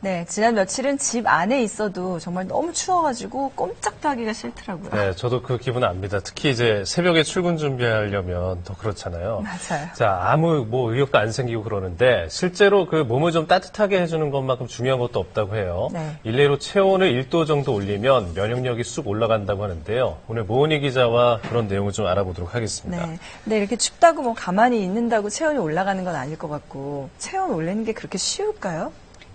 네, 지난 며칠은 집 안에 있어도 정말 너무 추워가지고 꼼짝도 하기가 싫더라고요. 네, 저도 그 기분 압니다. 특히 이제 새벽에 출근 준비하려면 더 그렇잖아요. 맞아요. 자, 아무 의욕도 안 생기고 그러는데 실제로 그 몸을 좀 따뜻하게 해주는 것만큼 중요한 것도 없다고 해요. 네. 일례로 체온을 1도 정도 올리면 면역력이 쑥 올라간다고 하는데요. 오늘 모은희 기자와 그런 내용을 좀 알아보도록 하겠습니다. 네. 근데 이렇게 춥다고 뭐 가만히 있는다고 체온이 올라가는 건 아닐 것 같고 체온 올리는 게 그렇게 쉬울까요?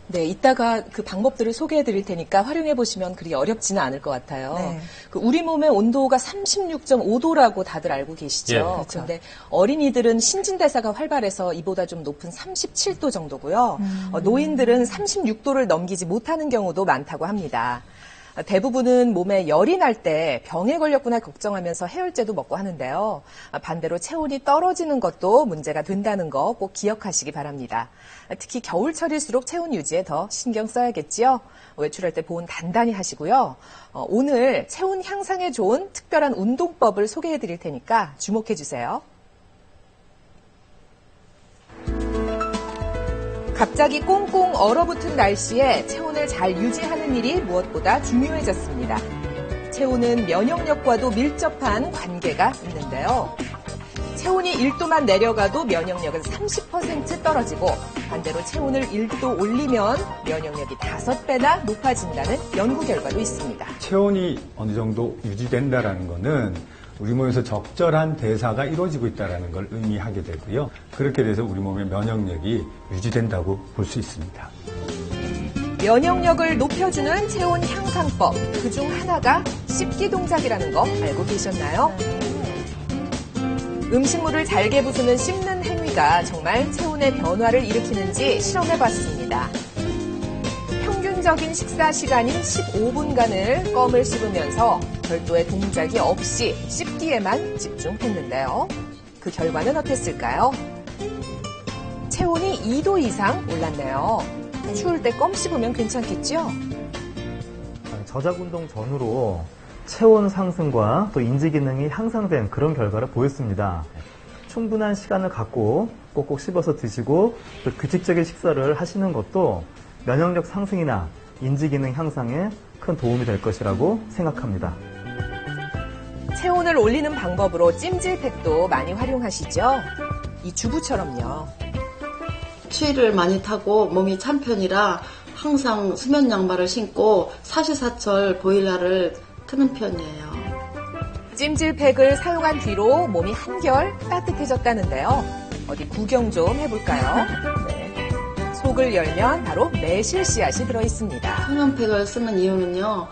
네, 이따가 그 방법들을 소개해 드릴 테니까 활용해 보시면 그리 어렵지는 않을 것 같아요. 네. 그 우리 몸의 온도가 36.5도라고 다들 알고 계시죠? 예. 그렇죠. 그런데 어린이들은 신진대사가 활발해서 이보다 좀 높은 37도 정도고요. 노인들은 36도를 넘기지 못하는 경우도 많다고 합니다. 대부분은 몸에 열이 날 때 병에 걸렸구나 걱정하면서 해열제도 먹고 하는데요. 반대로 체온이 떨어지는 것도 문제가 된다는 거 꼭 기억하시기 바랍니다. 특히 겨울철일수록 체온 유지에 더 신경 써야겠지요. 외출할 때 보온 단단히 하시고요. 오늘 체온 향상에 좋은 특별한 운동법을 소개해 드릴 테니까 주목해 주세요. 갑자기 꽁꽁 얼어붙은 날씨에 체온을 잘 유지하는 일이 무엇보다 중요해졌습니다. 체온은 면역력과도 밀접한 관계가 있는데요. 체온이 1도만 내려가도 면역력은 30% 떨어지고 반대로 체온을 1도 올리면 면역력이 5배나 높아진다는 연구 결과도 있습니다. 체온이 어느 정도 유지된다는 것은 우리 몸에서 적절한 대사가 이루어지고 있다는 걸 의미하게 되고요. 그렇게 돼서 우리 몸의 면역력이 유지된다고 볼 수 있습니다. 면역력을 높여주는 체온 향상법, 그중 하나가 씹기 동작이라는 거 알고 계셨나요? 음식물을 잘게 부수는 씹는 행위가 정말 체온의 변화를 일으키는지 실험해봤습니다. 평균적인 식사 시간인 15분간을 껌을 씹으면서 별도의 동작이 없이 씹기에만 집중했는데요. 그 결과는 어땠을까요? 체온이 2도 이상 올랐네요. 추울 때 껌 씹으면 괜찮겠죠? 저작운동 전후로 체온 상승과 또 인지 기능이 향상된 그런 결과를 보였습니다. 충분한 시간을 갖고 꼭꼭 씹어서 드시고 또 규칙적인 식사를 하시는 것도 면역력 상승이나 인지 기능 향상에 큰 도움이 될 것이라고 생각합니다. 체온을 올리는 방법으로 찜질팩도 많이 활용하시죠? 이 주부처럼요. 추위를 많이 타고 몸이 찬 편이라 항상 수면 양말을 신고 사시사철 보일러를 트는 편이에요. 찜질팩을 사용한 뒤로 몸이 한결 따뜻해졌다는데요. 어디 구경 좀 해볼까요? 네. 속을 열면 바로 매실 씨앗이 들어있습니다. 천연팩을 쓰는 이유는요.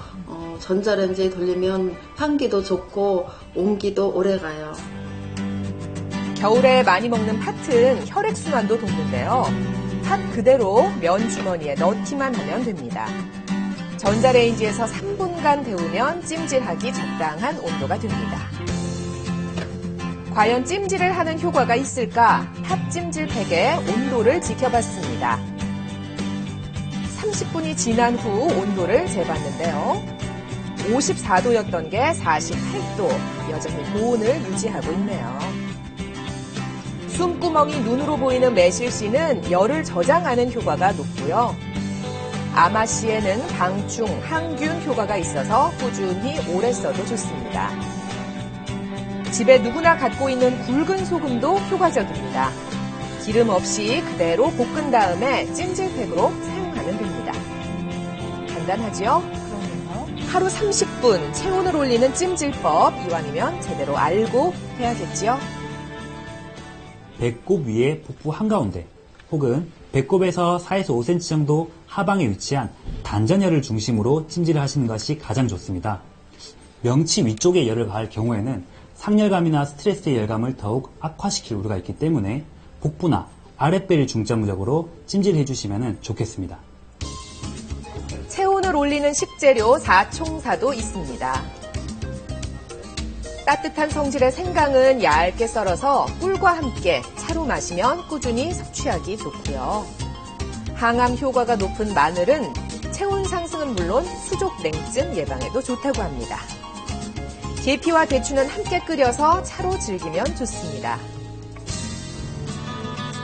전자레인지에 돌리면 향기도 좋고 온기도 오래가요. 겨울에 많이 먹는 팥은 혈액순환도 돕는데요. 팥 그대로 면 주머니에 넣기만 하면 됩니다. 전자레인지에서 3분간 데우면 찜질하기 적당한 온도가 됩니다. 과연 찜질을 하는 효과가 있을까? 팥 찜질팩의 온도를 지켜봤습니다. 30분이 지난 후 온도를 재봤는데요. 54도였던 게 48도, 여전히 고온을 유지하고 있네요. 숨구멍이 눈으로 보이는 매실씨는 열을 저장하는 효과가 높고요. 아마씨에는 방충, 항균 효과가 있어서 꾸준히 오래 써도 좋습니다. 집에 누구나 갖고 있는 굵은 소금도 효과적입니다. 기름 없이 그대로 볶은 다음에 찜질팩으로 사용하면 됩니다. 간단하지요? 그러네요. 하루 30분 체온을 올리는 찜질법, 이왕이면 제대로 알고 해야겠지요? 배꼽 위에 복부 한가운데 혹은 배꼽에서 4에서 5cm 정도 하방에 위치한 단전열을 중심으로 찜질을 하시는 것이 가장 좋습니다. 명치 위쪽에 열을 가할 경우에는 상열감이나 스트레스의 열감을 더욱 악화시킬 우려가 있기 때문에 복부나 아랫배를 중점적으로 찜질해 주시면 좋겠습니다. 체온을 올리는 식재료 4총사도 있습니다. 따뜻한 성질의 생강은 얇게 썰어서 꿀과 함께 차로 마시면 꾸준히 섭취하기 좋고요. 항암 효과가 높은 마늘은 체온 상승은 물론 수족 냉증 예방에도 좋다고 합니다. 계피와 대추는 함께 끓여서 차로 즐기면 좋습니다.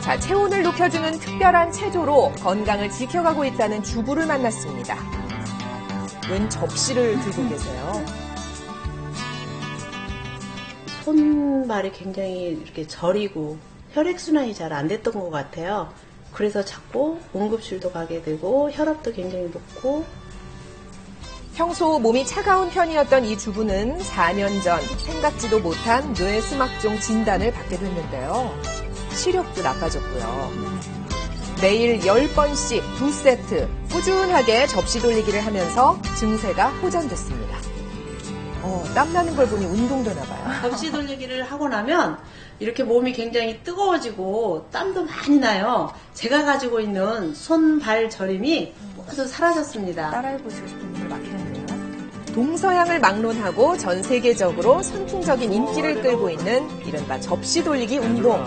자, 체온을 높여주는 특별한 체조로 건강을 지켜가고 있다는 주부를 만났습니다. 웬 접시를 들고 계세요? 손발이 굉장히 이렇게 저리고 혈액순환이 잘 안 됐던 것 같아요. 그래서 자꾸 응급실도 가게 되고 혈압도 굉장히 높고. 평소 몸이 차가운 편이었던 이 주부는 4년 전 생각지도 못한 뇌수막종 진단을 받게 됐는데요. 시력도 나빠졌고요. 매일 10번씩 2세트 꾸준하게 접시 돌리기를 하면서 증세가 호전됐습니다. 땀나는 걸 보니 운동되나 봐요. 접시 돌리기를 하고 나면 이렇게 몸이 굉장히 뜨거워지고 땀도 많이 나요. 제가 가지고 있는 손발 저림이 모두 사라졌습니다. 따라해보시고 싶은 분들 많겠네요. 동서양을 막론하고 전 세계적으로 선풍적인 인기를 끌고 있는 이른바 접시 돌리기 운동.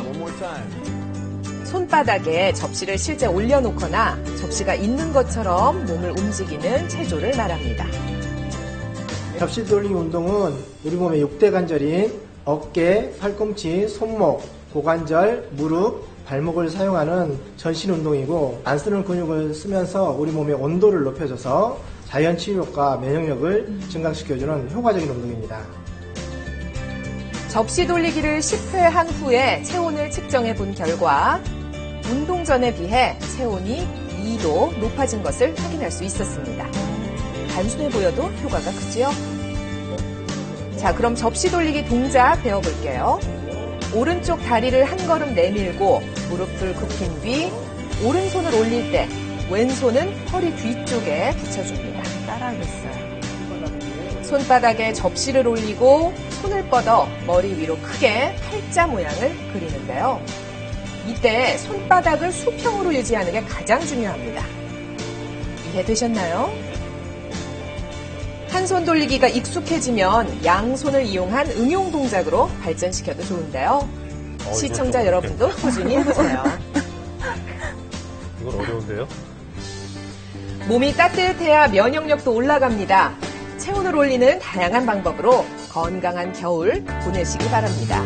손바닥에 접시를 실제 올려놓거나 접시가 있는 것처럼 몸을 움직이는 체조를 말합니다. 접시 돌리기 운동은 우리 몸의 6대 관절인 어깨, 팔꿈치, 손목, 고관절, 무릎, 발목을 사용하는 전신 운동이고 안 쓰는 근육을 쓰면서 우리 몸의 온도를 높여줘서 자연 치유력과 면역력을 증강시켜주는 효과적인 운동입니다. 접시 돌리기를 10회 한 후에 체온을 측정해 본 결과 운동 전에 비해 체온이 2도 높아진 것을 확인할 수 있었습니다. 단순해 보여도 효과가 크지요? 자, 그럼 접시 돌리기 동작 배워볼게요. 오른쪽 다리를 한 걸음 내밀고 무릎을 굽힌 뒤 오른손을 올릴 때 왼손은 허리 뒤쪽에 붙여줍니다. 따라하겠어요. 손바닥에 접시를 올리고 손을 뻗어 머리 위로 크게 팔자 모양을 그리는데요. 이때 손바닥을 수평으로 유지하는 게 가장 중요합니다. 이해되셨나요? 한 손 돌리기가 익숙해지면 양손을 이용한 응용 동작으로 발전시켜도 좋은데요. 시청자 여러분도 꾸준히 해보세요. 이건 어려운데요? 몸이 따뜻해야 면역력도 올라갑니다. 체온을 올리는 다양한 방법으로 건강한 겨울 보내시기 바랍니다.